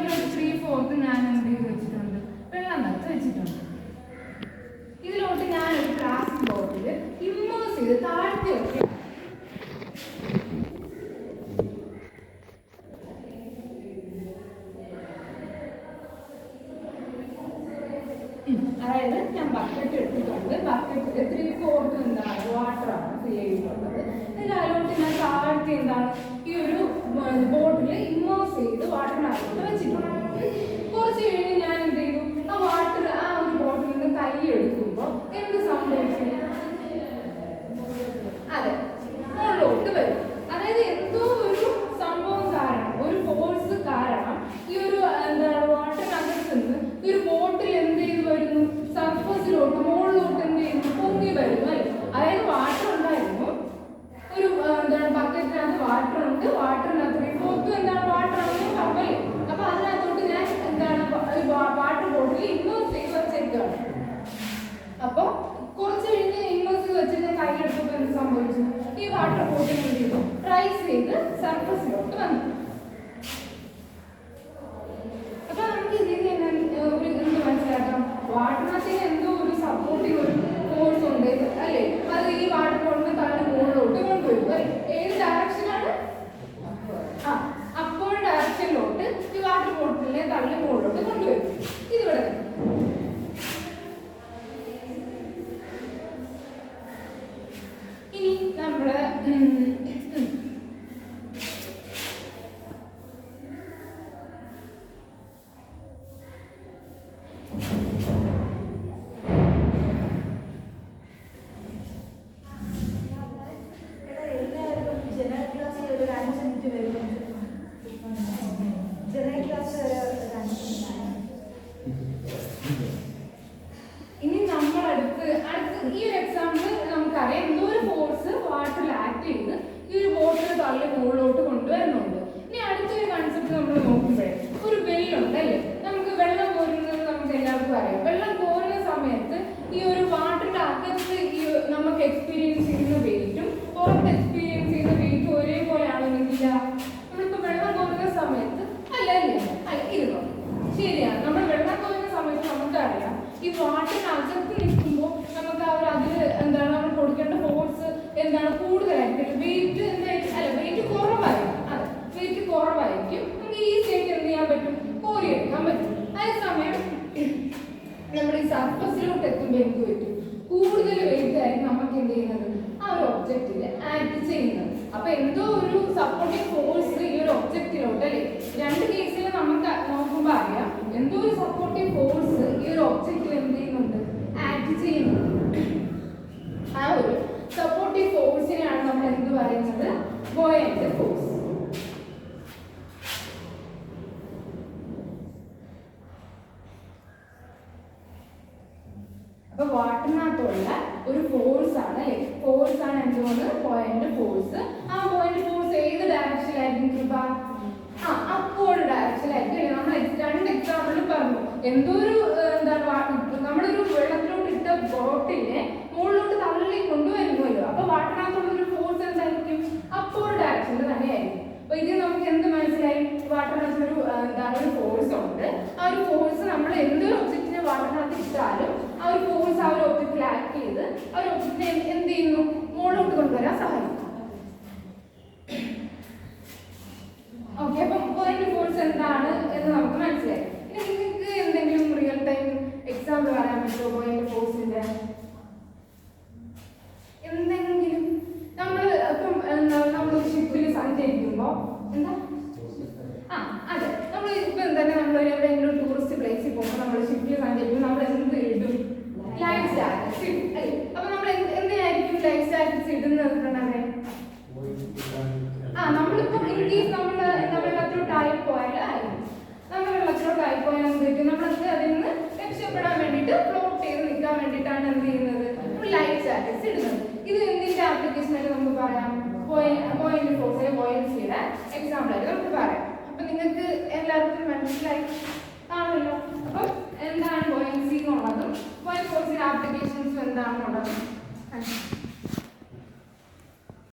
ഇതിലോട്ട് 3/4 ഞാൻ എന്ത് ചെയ്ത് വെച്ചിട്ടുണ്ട്, വെള്ളം നിറച്ച് വെച്ചിട്ടുണ്ട്. ഇതിലോട്ട് ഞാനൊരു പ്ലാസ്റ്റിക് ബോട്ടിൽ ഇമ്മേഴ്സ് ചെയ്ത് താഴ്ത്തി വെക്കുക. അതായത് ഞാൻ ബക്കറ്റ് എടുത്തിട്ടുണ്ട്. ബക്കറ്റിൽ 3/4 എന്താണ് വാട്ടറാണ് ഫിൽ ചെയ്തിട്ടുള്ളത്. അതിലോട്ട് ഞാൻ താഴ്ത്തി എന്താണ് ഈ ഒരു ബോട്ടിൽ ഇമ്മേഴ്സ് ചെയ്ത് വാട്ടറിനകത്തോട്ട് വെച്ചിട്ടുണ്ട്. കുറച്ച് കഴിഞ്ഞ് ഞാൻ എന്ത് ചെയ്തു, ആ വാട്ടർ ആ ഒരു ബോട്ടിൽ നിന്ന് കൈ എടുക്കുമ്പോൾ എന്ത് സംഭവിച്ചു? അതെ, മുകളിലോട്ട് വരും. അതായത് എന്തോ ഒരു സംഭവം കാരണം, ഒരു ഫോഴ്സ് കാരണം ഈ ഒരു എന്താണ് വാട്ടറിനകത്ത് നിന്ന് ഈ ഒരു ബോട്ടിൽ എന്ത് ചെയ്ത് വരുന്നു, സർഫസിലോട്ട് മുകളിലോട്ട് എന്ത് ചെയ്യുന്നു, പൊങ്ങി വരുന്നു അല്ലേ. അതായത് വാട്ടർ ഉണ്ടായിരുന്നു, ഒരു എന്താണ് ബക്കറ്റിനകത്ത് വാട്ടർ ഉണ്ട്, വാട്ടറിനകത്ത് 3/4 എന്താണ് വാട്ടർ ആണെന്ന് പറഞ്ഞല്ലേ. അപ്പൊ അതിനകത്തോട്ട് ഞാൻ എന്താണ് വാട്ടർ ബോട്ടിൽ ഇമ്മേഴ്സ് ചെയ്ത് വെച്ചേക്കാണ്. അപ്പൊ കുറച്ച് കഴിഞ്ഞ് ഇമ്മേഴ്സ് വെച്ച് ഞാൻ കൈയെടുത്തപ്പോൾ എന്ത് സംഭവിച്ചു? ഈ വാട്ടർ ബോട്ടിൽ എന്ത് ചെയ്തു, റൈസ് ചെയ്ത് സർഫസിലോട്ട് വന്നു. അപ്പൊ നമുക്ക് ഇതിൽ നിന്ന് ഒരു എന്ത് മനസ്സിലാക്കാം, വാട്ടറിനകത്ത് എന്തോ ഒരു സപ്പോർട്ടീവ് ഒരു ഫോഴ്സ് ഉണ്ട് അല്ലേ. അത് ഈ വാട്ടർ ബോട്ടിൽ തള്ളി മുകളിലോട്ട് കൊണ്ടുവരും അല്ലേ. ഏത് ഡയറക്ഷനാണ്? അപ്പോൾ ഡയറക്ഷനിലോട്ട് ഈ വാട്ടർ ബോട്ടിലിനെ തള്ളി മുകളിലോട്ട് കൊണ്ടുവരും. ഇതിവിടെ ഇനി നമ്മുടെ ഈ ഒരു എക്സാമ്പിൾ നമുക്കറിയാം, എന്തോ ഒരു ഫോഴ്സ് വാട്ടറിൽ ആക്ട് ചെയ്ത് ഈ ഒരു ബോട്ടിൽ തള്ളി മുകളിലോട്ട് കൊണ്ടുവരുന്നുണ്ട്. ഇനി അടുത്തൊരു കൺസെപ്റ്റ് നമ്മൾ നോക്കുമ്പോഴേ, ഒരു വെള്ളുണ്ട് അല്ലേ. നമുക്ക് വെള്ളം കോരുന്നത് നമുക്ക് എല്ലാവർക്കും അറിയാം. വെള്ളം കോരുന്ന സമയത്ത് ഈ ഒരു വാട്ടറിന്റെ അകത്ത് ഈ നമുക്ക് എക്സ്പീരിയൻസ് ചെയ്യുന്ന വെയിറ്റും പുറത്ത് എക്സ്പീരിയൻസ് ചെയ്യുന്ന വെയിറ്റും ഒരേപോലെയാണെന്നില്ല. നമ്മളിപ്പോ വെള്ളം കോരുന്ന സമയത്ത് അല്ല ഇരുന്നോ, ശരിയാണ്. നമ്മൾ വെള്ളം കോരുന്ന സമയത്ത് നമുക്കറിയാം ഈ വാട്ടറിനകത്ത് നിൽക്കുമ്പോൾ നമുക്ക് ആ ഒരു അതിൽ എന്താണ് നമ്മൾ കൊടുക്കേണ്ട ഫോഴ്സ് എന്താണ് കൂടുതലായിരിക്കും. വെയിറ്റ് എന്തായിരിക്കും, അല്ല വെയിറ്റ് കുറവായിരിക്കും. അതെ, വെയിറ്റ് കുറവായിരിക്കും. നമുക്ക് ഈസി ആയിട്ട് എന്ത് ചെയ്യാൻ പറ്റും, കോരിയെടുക്കാൻ പറ്റും. അതേസമയം നമ്മൾ ഈ സർഫസിലോട്ട് എത്തുമ്പോൾ എന്ത് പറ്റും, കൂടുതൽ വെയിറ്റ് ആയിരിക്കും നമുക്ക് എന്ത് ചെയ്യുന്നത്, ആ ഒരു ഒബ്ജക്റ്റിൽ ആക്ട് ചെയ്യുന്നത്. അപ്പൊ എന്തോ ഒരു സപ്പോർട്ടിംഗ് ഫോഴ്സ് ഈ ഒരു ഒബ്ജക്റ്റിലോട്ട് അല്ലേ. രണ്ട് കേസിൽ നമുക്ക് നോക്കുമ്പോൾ അറിയാം, എന്തോ ഒരു സപ്പോർട്ടിംഗ് ഫോഴ്സ് ഈ ഒരു ഒബ്ജക്റ്റിൽ എന്ത് ചെയ്യുന്നുണ്ട്, ആക്ട് ചെയ്യുന്നുണ്ട്. ആ ഒരു സപ്പോർട്ടിംഗ് ഫോഴ്സിനെയാണ് നമ്മൾ എന്ത് പറയുന്നത്, ബോയന്റ് ഫോഴ്സ്. അപ്പൊ വാട്ടറിനകത്തുള്ള ഒരു ഫോഴ്സ് ആണ് അല്ലെ, ഫോഴ്സ് ആണ് എന്തുകൊണ്ട് ബോയന്റ് ഫോഴ്സ്. ആ ബോയന്റ് ഫോഴ്സ് ഏത് ഡയറക്ഷനിലായിരിക്കും കൃപ? അപ്വേർഡ് ഡയറക്ഷനിലായിരിക്കും. നമ്മൾ രണ്ട് എക്സാമ്പിൾ പറഞ്ഞു. എന്തോ ഒരു എന്താണ് നമ്മളൊരു വെള്ളത്തിലോട്ട് ഇട്ട ബോട്ടിനെ മുകളിലോട്ട് തള്ളി കൊണ്ടുവരുമല്ലോ. അപ്പൊ വാട്ടറിനകത്തുള്ള ഒരു ഫോഴ്സ് എന്തായിരിക്കും, അപ്വേർഡ് ഡയറക്ഷനിൽ തന്നെയായിരിക്കും. അപ്പൊ ഇത് നമുക്ക് എന്ത് മനസ്സിലായി, വാട്ടറിനകത്ത് ഒരു എന്താണ് ഒരു ഫോഴ്സ് ഉണ്ട്. ആ ഒരു ഫോഴ്സ് നമ്മൾ എന്തൊരു ഒബ്ജക്റ്റിനെ വാട്ടറിനകത്ത് ഇട്ടാലും ആ ഒരു ഫോഴ്സ് ആ ഒരു ഒബ്ജക്റ്റിൽ ആക്ട് ചെയ്ത് ആ ഒരു ഒബ്ജക്റ്റിനെ എന്ത് ചെയ്യുന്നു, മുകളിലോട്ട് കൊണ്ടുവരാൻ സഹായിക്കും. ഓക്കെ, അപ്പം ബോയന്റ് ഫോഴ്സ് എന്താണ് എന്ന് നമുക്ക് മനസ്സിലായി. ഇനി നിങ്ങൾക്ക് എന്തെങ്കിലും റിയൽ ടൈം എക്സാമ്പിൾ പറയാൻ പറ്റുമോ ബോയന്റ് ഫോഴ്സിന്റെ? എന്തെങ്കിലും നമ്മൾ ഷിപ്പിൽ സഞ്ചരിക്കുമ്പോ എന്താ, അതെ, നമ്മൾ ഇപ്പൊ തന്നെ നമ്മൾ എവിടെയെങ്കിലും ടൂറിസ്റ്റ് പ്ലേസിൽ പോകുമ്പോൾ നമ്മൾ ഷിപ്പിൽ സഞ്ചരിക്കുമ്പോൾ നമ്മൾ എന്ത് ഇടും, ലൈഫ് ജാക്കറ്റ്സ് ഇടും അല്ലേ. അപ്പൊ നമ്മൾ എന്തിനായിരിക്കും ലൈഫ് ജാക്കറ്റ്സ് ഇടുന്നത്? നമ്മളിപ്പോ ഇൻകേസ് നമ്മൾ വെള്ളത്തിലോട്ടായി പോയാൽ എന്ത് പറ്റും, നമ്മളത് അതിൽ നിന്ന് രക്ഷപ്പെടാൻ വേണ്ടിയിട്ട് ഫ്ലോട്ട് ചെയ്ത് നിൽക്കാൻ വേണ്ടിയിട്ടാണ് എന്ത് ചെയ്യുന്നത്, ലൈഫ് ജാക്കറ്റ്സ് ഇടുന്നത്. ഇത് എന്തിന്റെ ആപ്ലിക്കേഷൻ ആയിട്ട് നമുക്ക് പറയാം, ബോയന്റ് ഫോഴ്സ് ബോയൻസിയുടെ എക്സാമ്പിൾ ആയിട്ട് നമുക്ക് പറയാം. അപ്പൊ നിങ്ങൾക്ക് എല്ലാവർക്കും മനസ്സിലായി കാണുമല്ലോ. അപ്പം എന്താണ് ബോയൻസി എന്നുള്ളതും ബോയന്റ് ഫോഴ്സിന്റെ ആപ്ലിക്കേഷൻസും എന്താണെന്നുള്ളതും